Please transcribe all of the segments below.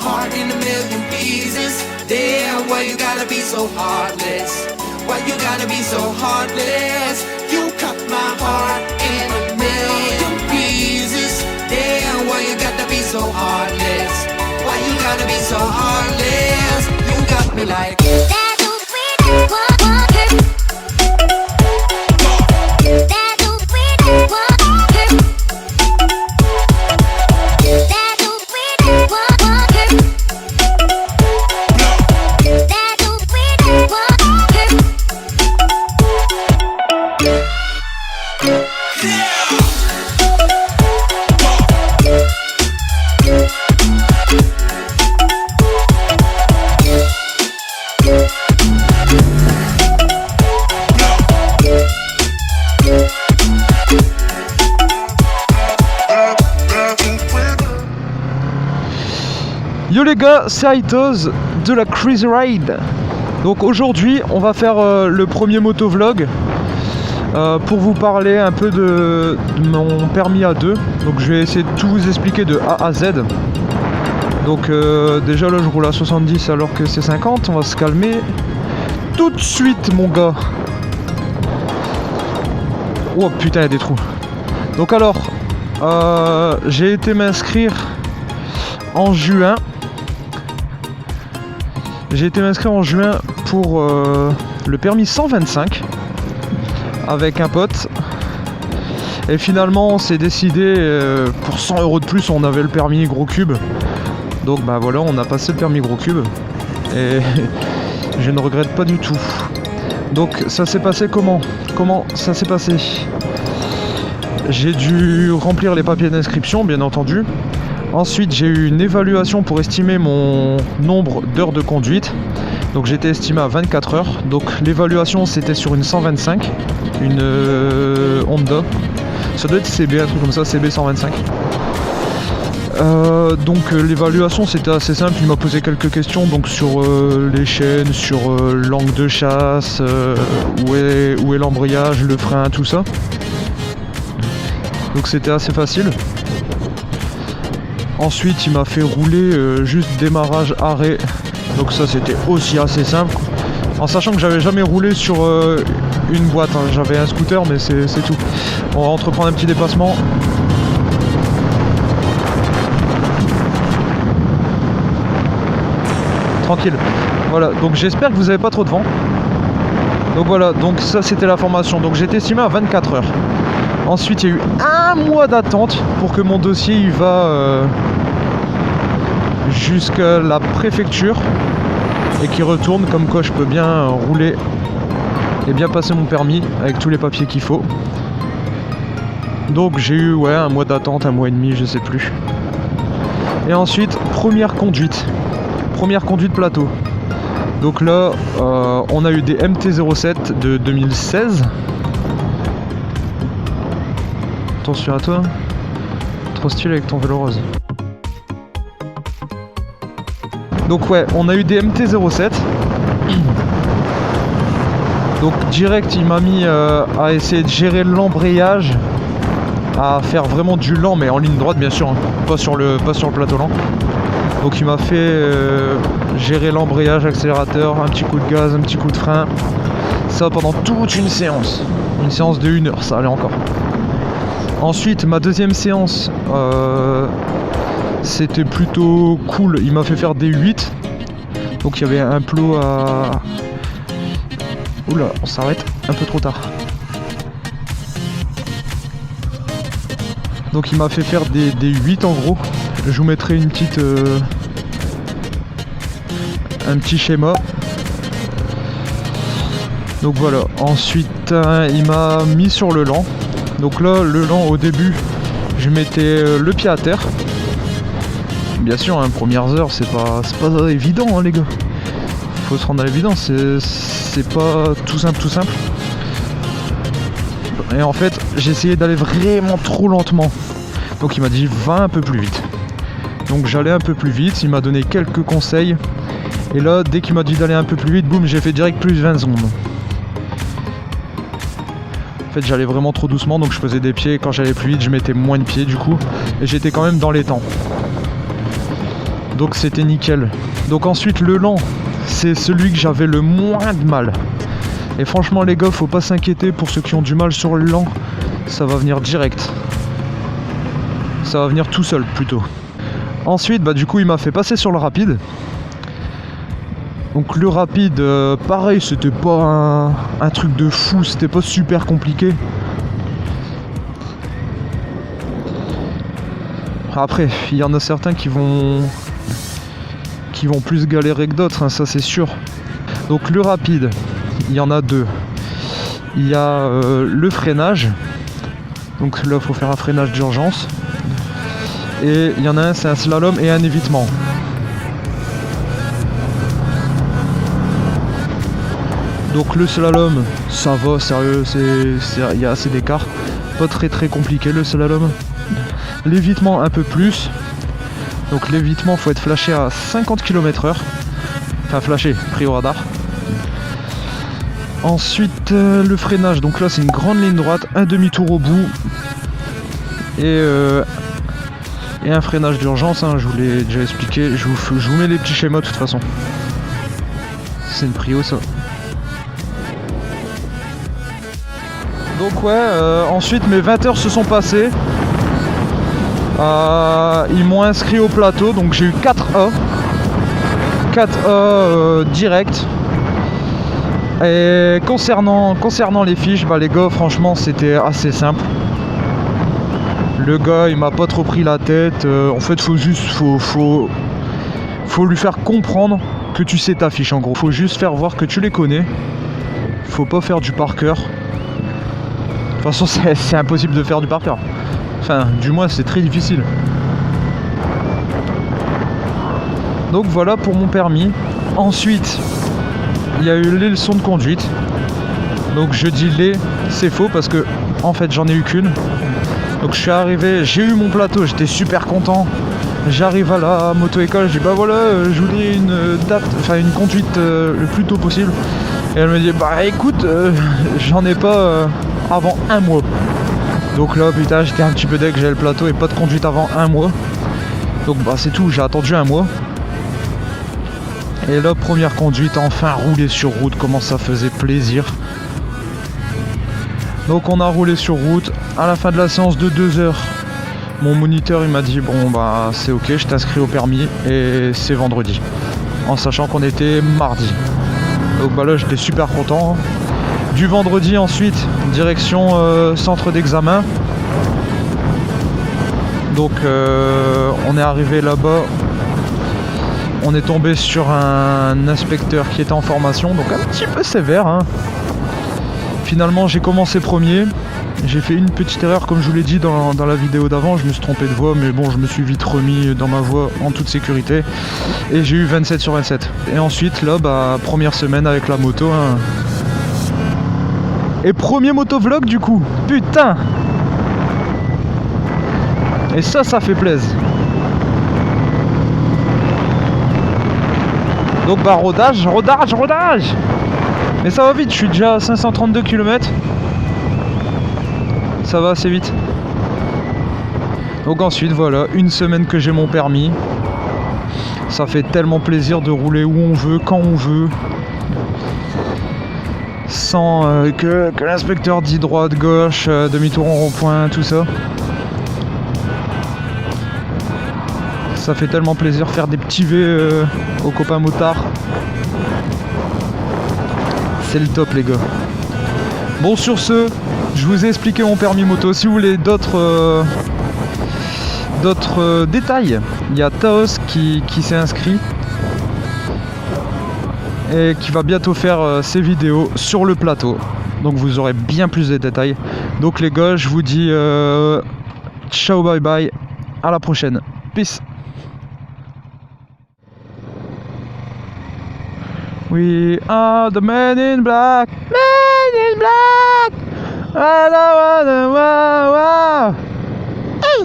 heart in a million pieces. Damn, why you gotta be so heartless? Why you gotta be so heartless? You cut my heart in a million pieces. Damn, why you gotta be so heartless? Why you gotta be so heartless? You got me like Yo les gars, c'est Aitoz de la Crazy Ride. Donc aujourd'hui on va faire le premier motovlog pour vous parler un peu de mon permis A2. Donc je vais essayer de tout vous expliquer de A à Z. Donc déjà là je roule à 70 alors que c'est 50, on va se calmer tout de suite mon gars. Oh putain il y a des trous. Donc alors j'ai été m'inscrire en juin. J'ai été m'inscrire en juin pour le permis 125 avec un pote. Et finalement on s'est décidé pour 100 € de plus on avait le permis gros cube. Donc bah voilà on a passé le permis gros cube. Et je ne regrette pas du tout. Donc ça s'est passé comment? Comment ça s'est passé? J'ai dû remplir les papiers d'inscription bien entendu. Ensuite j'ai eu une évaluation pour estimer mon nombre d'heures de conduite. Donc j'étais estimé à 24 heures. Donc l'évaluation c'était sur une 125, une Honda. Ça doit être CB, un truc comme ça, CB 125. Donc l'évaluation c'était assez simple, il m'a posé quelques questions donc sur les chaînes, sur l'angle de chasse, où est l'embrayage, le frein, tout ça. Donc c'était assez facile. Ensuite il m'a fait rouler juste démarrage arrêt, donc ça c'était aussi assez simple, en sachant que j'avais jamais roulé sur une boîte, hein. J'avais un scooter mais c'est tout. On va entreprendre un petit déplacement. Tranquille. Voilà, donc j'espère que vous avez pas trop de vent. Donc voilà, donc ça c'était la formation, donc j'étais estimé à 24 heures. Ensuite il y a eu un mois d'attente pour que mon dossier il va jusqu'à la préfecture et qu'il retourne, comme quoi je peux bien rouler et bien passer mon permis avec tous les papiers qu'il faut. Donc j'ai eu un mois d'attente, un mois et demi, je sais plus. Et ensuite première conduite plateau. Donc là on a eu des MT-07 de 2016. Attention à toi, trop stylé avec ton vélo rose. Donc ouais, on a eu des MT-07. Donc direct il m'a mis à essayer de gérer l'embrayage, à faire vraiment du lent mais en ligne droite bien sûr, hein. pas sur le plateau lent. Donc il m'a fait gérer l'embrayage, accélérateur, un petit coup de gaz, un petit coup de frein. Ça pendant toute une séance. Une séance de 1 heure, ça allait encore. Ensuite ma deuxième séance c'était plutôt cool, il m'a fait faire des 8. Donc il y avait un plot à... Oula, on s'arrête un peu trop tard. Donc il m'a fait faire des 8 en gros. Je vous mettrai une petite un petit schéma. Donc voilà, ensuite il m'a mis sur le lent. Donc là le lent au début je mettais le pied à terre. Bien sûr, hein, premières heures c'est pas évident hein, les gars. Faut se rendre à l'évidence, c'est pas tout simple. Et en fait j'ai essayé d'aller vraiment trop lentement. Donc il m'a dit va un peu plus vite. Donc j'allais un peu plus vite, il m'a donné quelques conseils. Et là dès qu'il m'a dit d'aller un peu plus vite, boum, j'ai fait direct plus 20 secondes. En fait j'allais vraiment trop doucement, donc je faisais des pieds, quand j'allais plus vite je mettais moins de pieds du coup. Et j'étais quand même dans les temps. Donc c'était nickel. Donc ensuite le lent, c'est celui que j'avais le moins de mal. Et franchement les gars, faut pas s'inquiéter pour ceux qui ont du mal sur le lent, ça va venir direct. Ça va venir tout seul plutôt. Ensuite bah du coup il m'a fait passer sur le rapide. Donc le rapide, pareil, c'était pas un truc de fou, c'était pas super compliqué. Après, il y en a certains qui vont plus galérer que d'autres, hein, ça c'est sûr. Donc le rapide, il y en a deux. Il y a le freinage. Donc là, il faut faire un freinage d'urgence. Et il y en a un, c'est un slalom et un évitement. Donc le slalom, ça va, sérieux, il y a assez d'écart. Pas très compliqué le slalom. L'évitement un peu plus. Donc l'évitement, faut être flashé à 50 km/h. Enfin flashé, pris au radar. Ensuite le freinage, donc là c'est une grande ligne droite, un demi-tour au bout. Et un freinage d'urgence, hein, je vous l'ai déjà expliqué. Je vous mets les petits schémas de toute façon. C'est une prio ça. Donc ouais, ensuite mes 20 heures se sont passées. Ils m'ont inscrit au plateau, donc j'ai eu 4A. 4A direct. Et concernant les fiches, bah les gars, franchement c'était assez simple. Le gars il m'a pas trop pris la tête. En fait faut lui faire comprendre que tu sais ta fiche en gros. Faut juste faire voir que tu les connais. Faut pas faire du par cœur. De toute façon c'est impossible de faire du par cœur. Enfin du moins c'est très difficile. Donc voilà pour mon permis. Ensuite il y a eu les leçons de conduite. Donc je dis les, c'est faux parce que en fait j'en ai eu qu'une. Donc je suis arrivé, j'ai eu mon plateau, j'étais super content. J'arrive à la moto-école, je dis bah voilà, je voulais une date, enfin une conduite le plus tôt possible. Et elle me dit bah écoute, j'en ai pas avant un mois. Donc là putain j'étais un petit peu deg, j'ai le plateau et pas de conduite avant un mois. Donc bah c'est tout, j'ai attendu un mois. Et là première conduite, enfin rouler sur route, comment ça faisait plaisir. Donc on a roulé sur route. À la fin de la séance de 2 heures, mon moniteur il m'a dit bon bah c'est ok, je t'inscris au permis et c'est vendredi. En sachant qu'on était mardi. Donc bah là j'étais super content. Du vendredi ensuite, direction centre d'examen. Donc on est arrivé là-bas. On est tombé sur un inspecteur qui était en formation, donc un petit peu sévère, hein. Finalement j'ai commencé premier. J'ai fait une petite erreur comme je vous l'ai dit dans la vidéo d'avant, je me suis trompé de voie mais bon je me suis vite remis dans ma voie en toute sécurité et j'ai eu 27 sur 27. Et ensuite là bah première semaine avec la moto, hein. Et premier motovlog du coup, putain. Et ça fait plaisir. Donc bah rodage. Mais ça va vite, je suis déjà à 532 km. Ça va assez vite. Donc ensuite voilà, une semaine que j'ai mon permis. Ça fait tellement plaisir de rouler où on veut, quand on veut. Sans que l'inspecteur dit droite, gauche, demi-tour en rond-point, tout ça. Ça fait tellement plaisir faire des petits V aux copains motards. C'est le top les gars. Bon sur ce, je vous ai expliqué mon permis moto. Si vous voulez d'autres détails, il y a Taos qui s'est inscrit et qui va bientôt faire ses vidéos sur le plateau. Donc vous aurez bien plus de détails. Donc les gars, je vous dis ciao, bye bye, à la prochaine. Peace. We are the men in black. Men in black. Wow. Hey.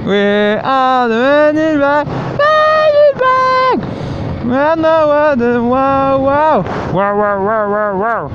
We are the men in black. Men in black. Wow.